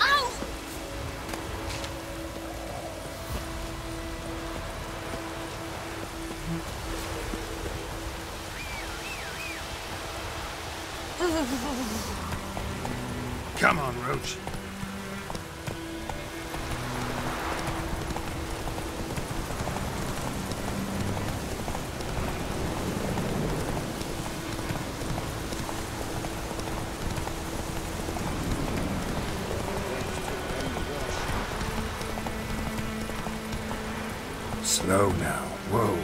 Ow! Come on, Roach. Slow now. Whoa.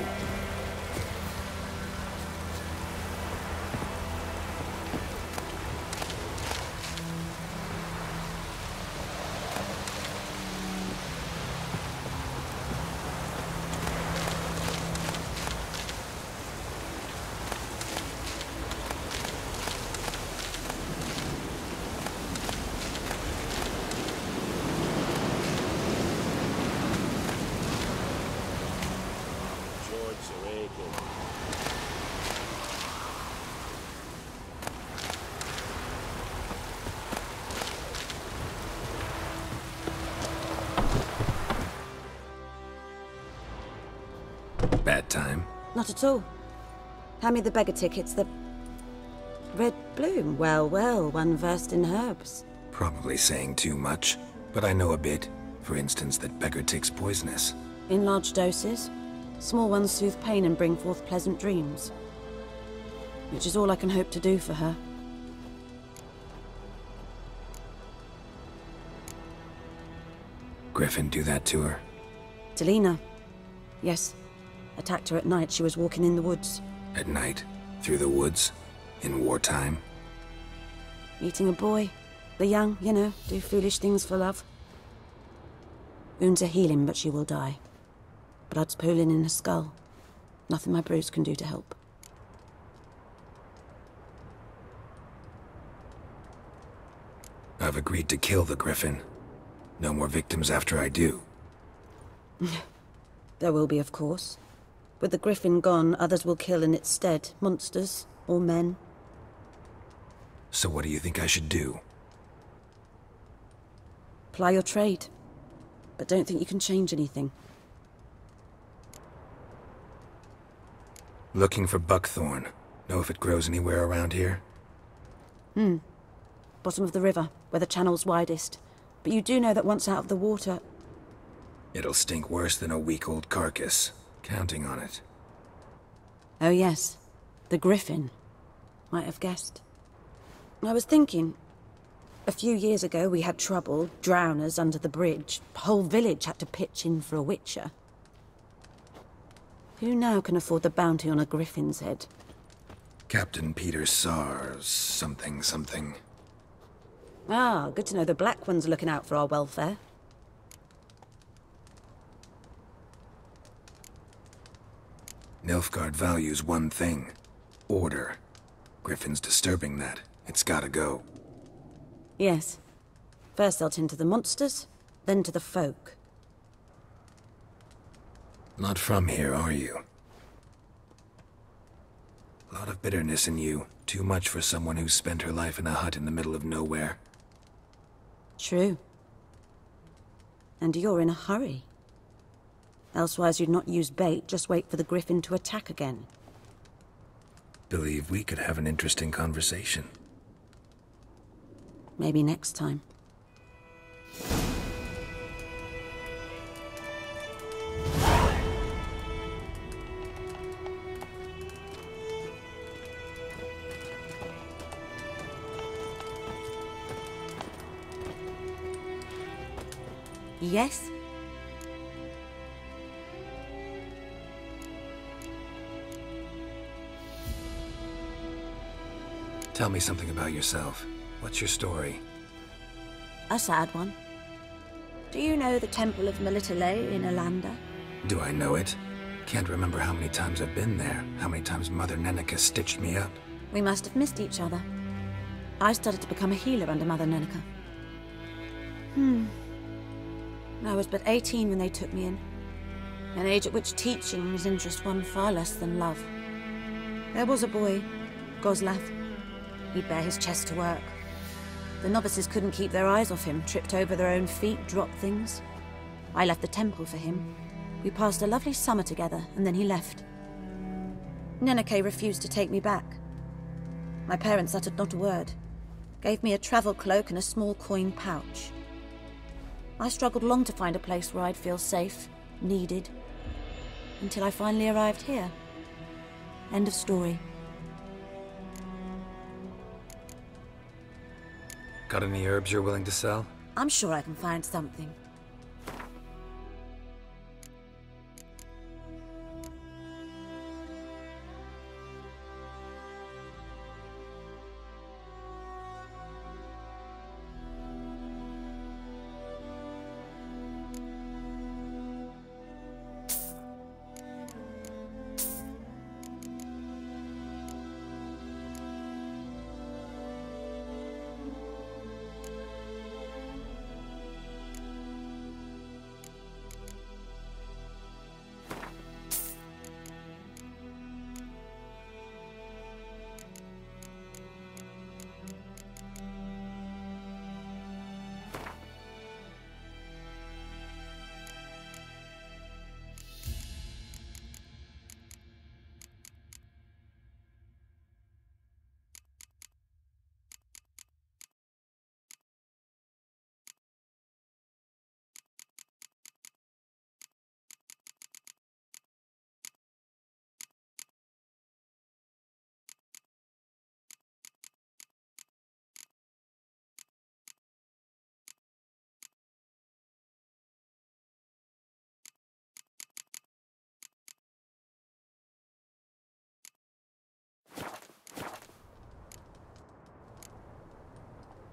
Bad time? Not at all. Hand me the beggar tickets, the... Red bloom. Well, well, one versed in herbs. Probably saying too much, but I know a bit. For instance, that beggar tick's poisonous. In large doses. Small ones soothe pain and bring forth pleasant dreams. Which is all I can hope to do for her. Griffin do that to her? Delina. Yes. Attacked her at night. She was walking in the woods. At night? Through the woods? In wartime? Meeting a boy. The young, you know, do foolish things for love. Wounds are healing, but she will die. Blood's pooling in her skull. Nothing my bruise can do to help. I've agreed to kill the Griffin. No more victims after I do. There will be, of course. With the Griffin gone, others will kill in its stead. Monsters, or men. So what do you think I should do? Ply your trade. But don't think you can change anything. Looking for buckthorn. Know if it grows anywhere around here? Bottom of the river, where the channel's widest. But you do know that once out of the water... It'll stink worse than a week-old carcass. Counting on it. Oh yes, the Griffin. Might have guessed. I was thinking... A few years ago we had trouble, drowners under the bridge. The whole village had to pitch in for a witcher. Who now can afford the bounty on a Griffin's head? Captain Peter Sars, something. Ah, good to know the Black One's looking out for our welfare. Nilfgaard values one thing. Order. Griffin's disturbing that. It's gotta go. Yes. First they'll tend to the monsters, then to the folk. Not from here, are you? A lot of bitterness in you. Too much for someone who's spent her life in a hut in the middle of nowhere. True. And you're in a hurry. Elsewise you'd not use bait, just wait for the Griffin to attack again. Believe we could have an interesting conversation. Maybe next time. Yes? Tell me something about yourself. What's your story? A sad one. Do you know the Temple of Melitele in Alanda? Do I know it? Can't remember how many times I've been there, how many times Mother Neneka stitched me up. We must have missed each other. I started to become a healer under Mother Neneka. I was but 18 when they took me in. An age at which teachings interest one far less than love. There was a boy, Goslath. He'd bare his chest to work. The novices couldn't keep their eyes off him, tripped over their own feet, dropped things. I left the temple for him. We passed a lovely summer together, and then he left. Nenike refused to take me back. My parents uttered not a word, gave me a travel cloak and a small coin pouch. I struggled long to find a place where I'd feel safe, needed, until I finally arrived here. End of story. Got any herbs you're willing to sell? I'm sure I can find something.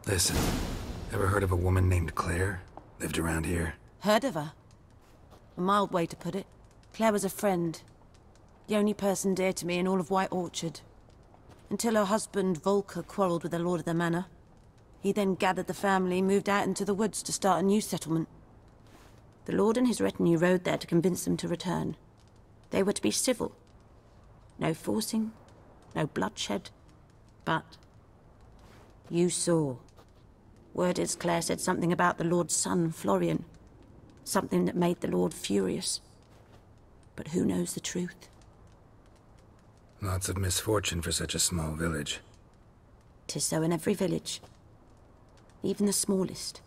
Listen, ever heard of a woman named Claire? Lived around here? Heard of her? A mild way to put it. Claire was a friend. The only person dear to me in all of White Orchard. Until her husband, Volker, quarreled with the lord of the manor. He then gathered the family, moved out into the woods to start a new settlement. The lord and his retinue rode there to convince them to return. They were to be civil. No forcing, no bloodshed. But you saw. Word is Claire said something about the lord's son, Florian. Something that made the lord furious. But who knows the truth? Lots of misfortune for such a small village. 'Tis so in every village. Even the smallest.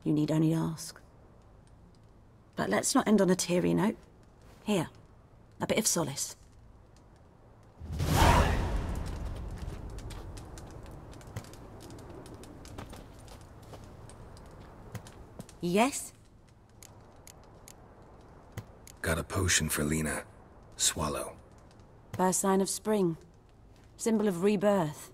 You need only ask. But let's not end on a teary note. Here, a bit of solace. Yes? Got a potion for Lena. Swallow. First sign of spring. Symbol of rebirth.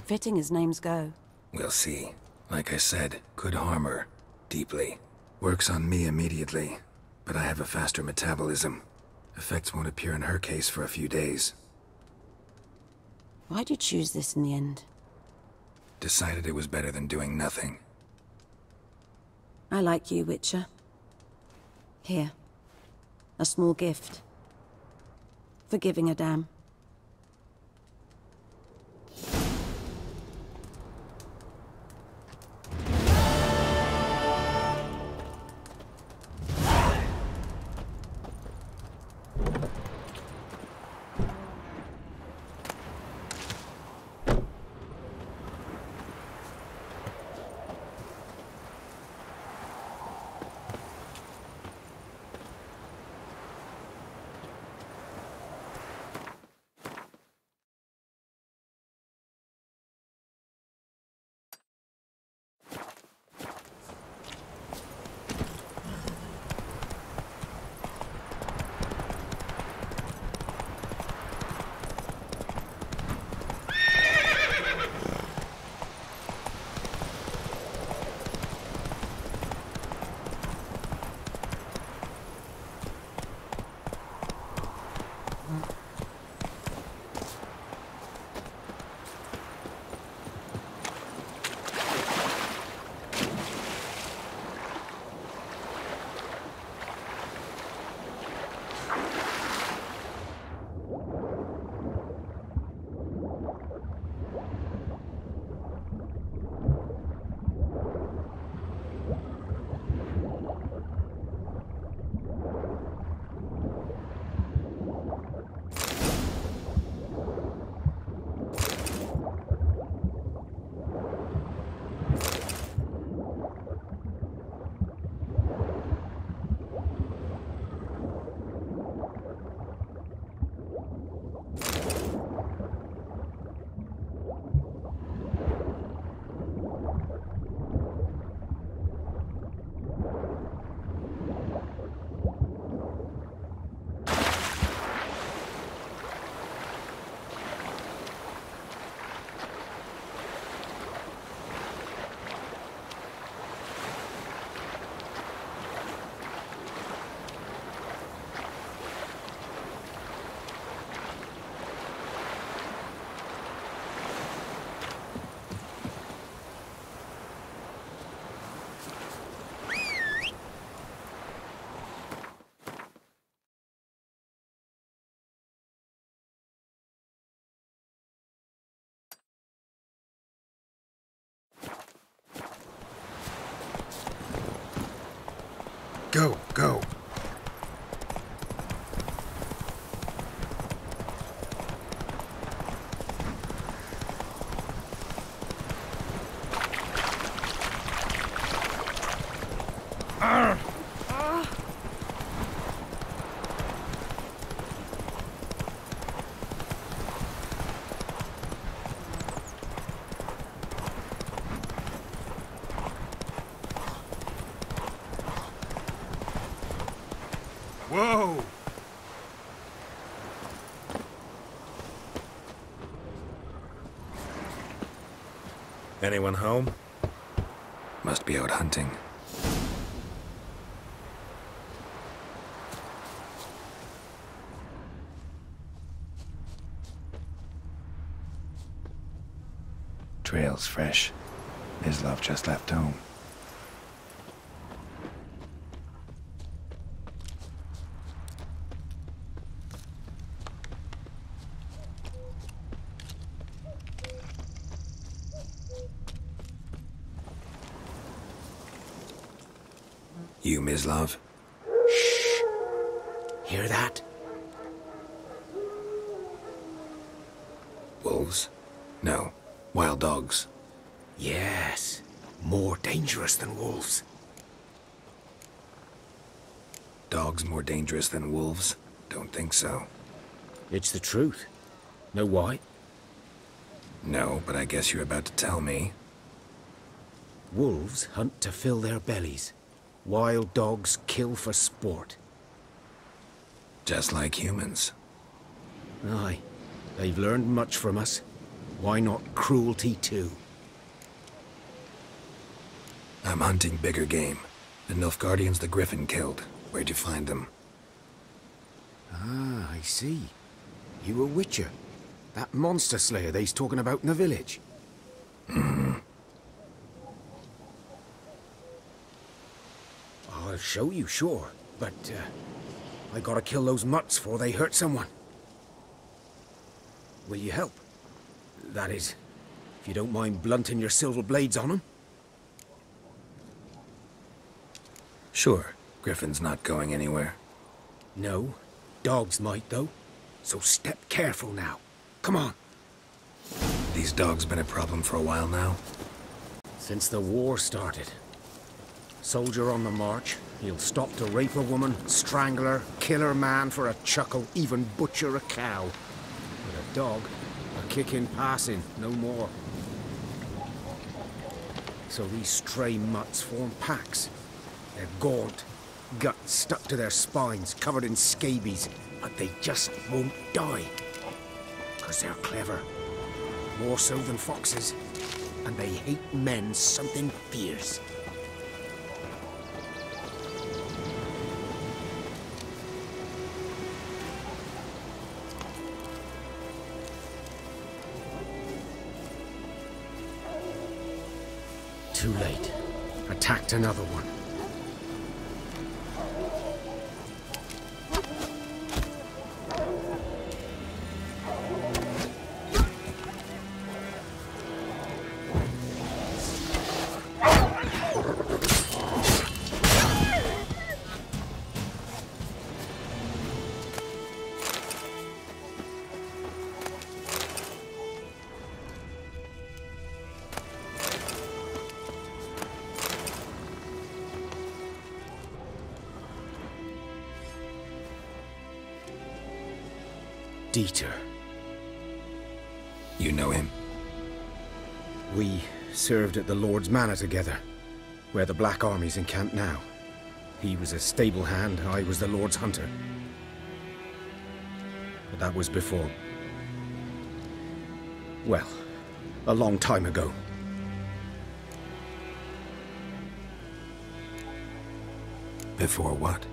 Fitting as names go. We'll see. Like I said, could harm her. Deeply. Works on me immediately. But I have a faster metabolism. Effects won't appear in her case for a few days. Why'd you choose this in the end? Decided it was better than doing nothing. I like you, Witcher. Here. A small gift. For giving a damn. Go, go. Whoa! Anyone home? Must be out hunting. Trail's fresh. His love just left home. You, Mislav? Shh! Hear that? Wolves? No. Wild dogs. Yes. More dangerous than wolves. Dogs more dangerous than wolves? Don't think so. It's the truth. Know why? No, but I guess you're about to tell me. Wolves hunt to fill their bellies. Wild dogs kill for sport. Just like humans. Aye. They've learned much from us. Why not cruelty too? I'm hunting bigger game. The Nilfgaardians the Griffin killed. Where'd you find them? Ah, I see. You a witcher. That monster slayer they's talking about in the village. I'll show you, sure. But, I gotta kill those mutts before they hurt someone. Will you help? That is, if you don't mind blunting your silver blades on them. Sure. Griffin's not going anywhere. No. Dogs might, though. So step careful now. Come on. These dogs been a problem for a while now? Since the war started. Soldier on the march, he'll stop to rape a woman, strangle her, kill her man for a chuckle, even butcher a cow. But a dog, a kick in passing, no more. So these stray mutts form packs. They're gaunt, guts stuck to their spines, covered in scabies, but they just won't die. 'Cause they're clever. More so than foxes. And they hate men something fierce. Too late. Attacked another one. Dieter. You know him? We served at the Lord's Manor together, where the Black Army's encamped now. He was a stable hand, I was the Lord's hunter. But that was before... well, a long time ago. Before what?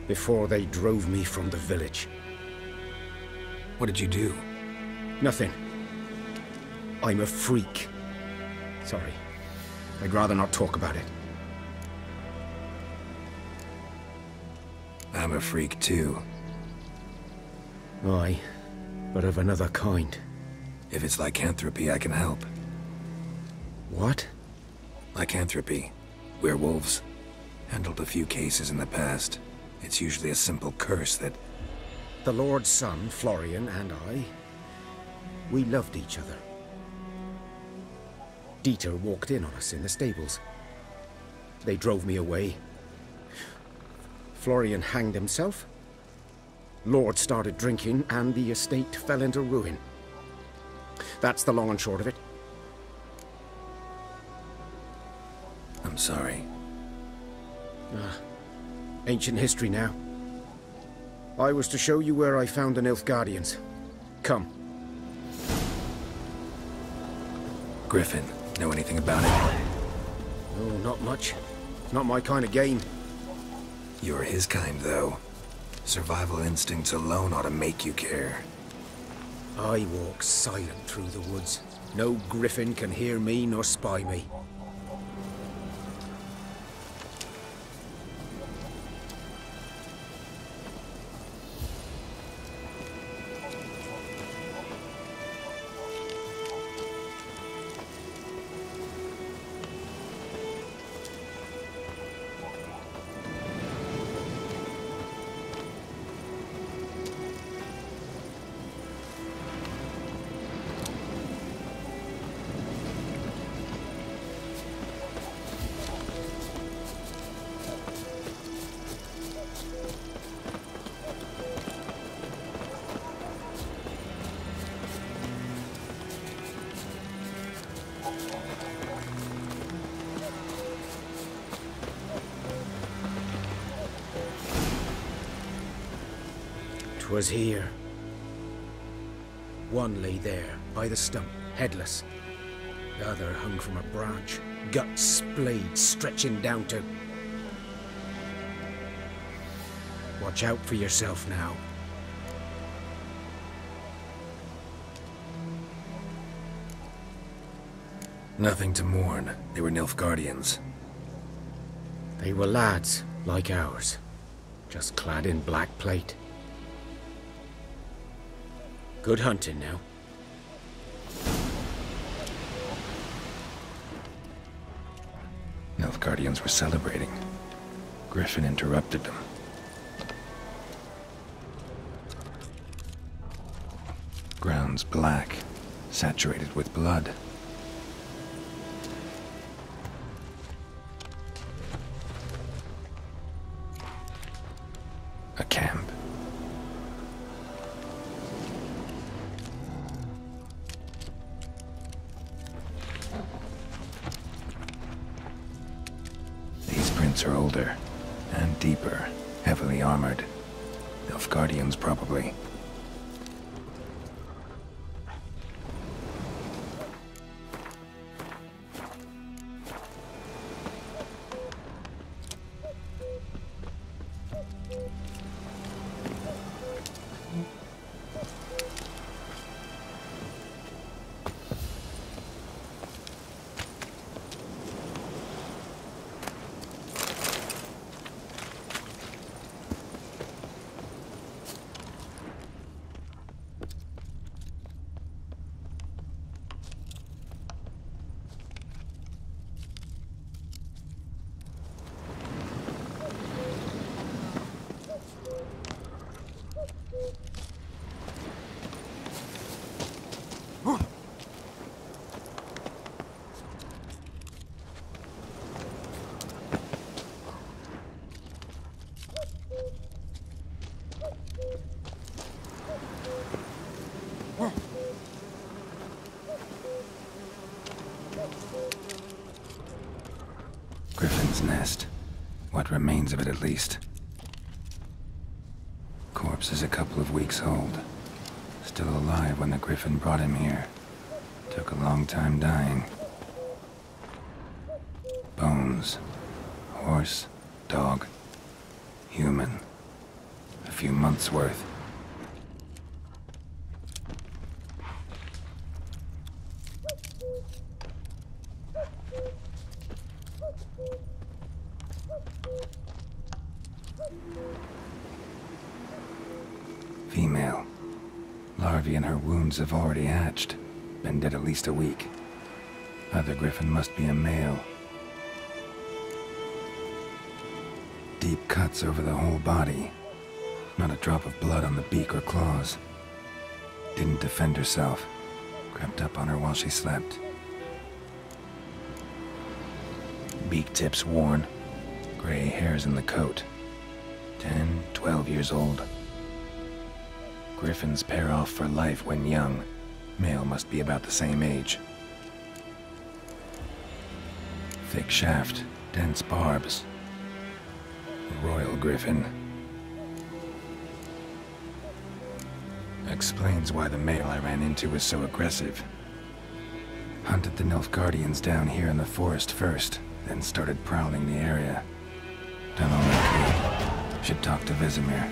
Before they drove me from the village. What did you do? Nothing. I'm a freak. Sorry. I'd rather not talk about it. I'm a freak too. Aye, but of another kind. If it's lycanthropy, I can help. What? Lycanthropy. Werewolves. Handled a few cases in the past. It's usually a simple curse that... The Lord's son, Florian, and I, we loved each other. Dieter walked in on us in the stables. They drove me away. Florian hanged himself. Lord started drinking, and the estate fell into ruin. That's the long and short of it. I'm sorry. Ancient history now. I was to show you where I found the Nilfgaardians. Come. Griffin, know anything about it? Oh, not much. Not my kind of game. You're his kind, though. Survival instincts alone ought to make you care. I walk silent through the woods. No griffin can hear me nor spy me. Was here. One lay there, by the stump, headless. The other hung from a branch, guts splayed, stretching down to... Watch out for yourself now. Nothing to mourn. They were Nilfgaardians. They were lads, like ours, just clad in black plate. Good hunting now. Nilfgaardians were celebrating. Griffin interrupted them. Ground's black, saturated with blood. A camp. Are older and deeper, heavily armored. Nilfgaardians, probably. Griffin's nest. What remains of it, at least. Corpse is a couple of weeks old. Still alive when the Griffin brought him here. Took a long time dying. Bones. Horse, dog, human. A few months' worth. Female. Larvae in her wounds have already hatched. Been dead at least a week. Other Griffin must be a male. Deep cuts over the whole body. Not a drop of blood on the beak or claws. Didn't defend herself. Crept up on her while she slept. Beak tips worn. Gray hairs in the coat. 10, 12 years old. Griffins pair off for life when young. Male must be about the same age. Thick shaft, dense barbs. Royal Griffin. Explains why the male I ran into was so aggressive. Hunted the Nilfgaardians down here in the forest first, then started prowling the area. Done all I could. Should talk to Vesemir.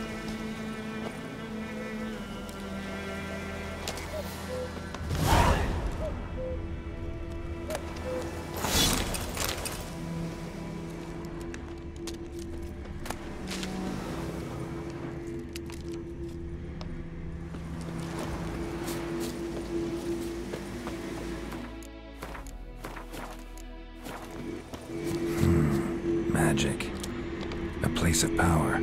Magic. A place of power.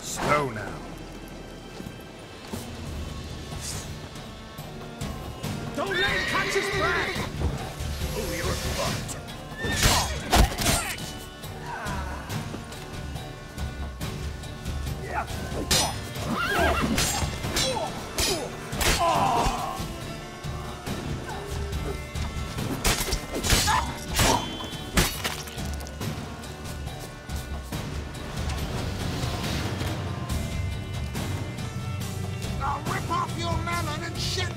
Slow now. Don't let him catch his breath! Oh, you're fucked. I'll rip off your melon and shit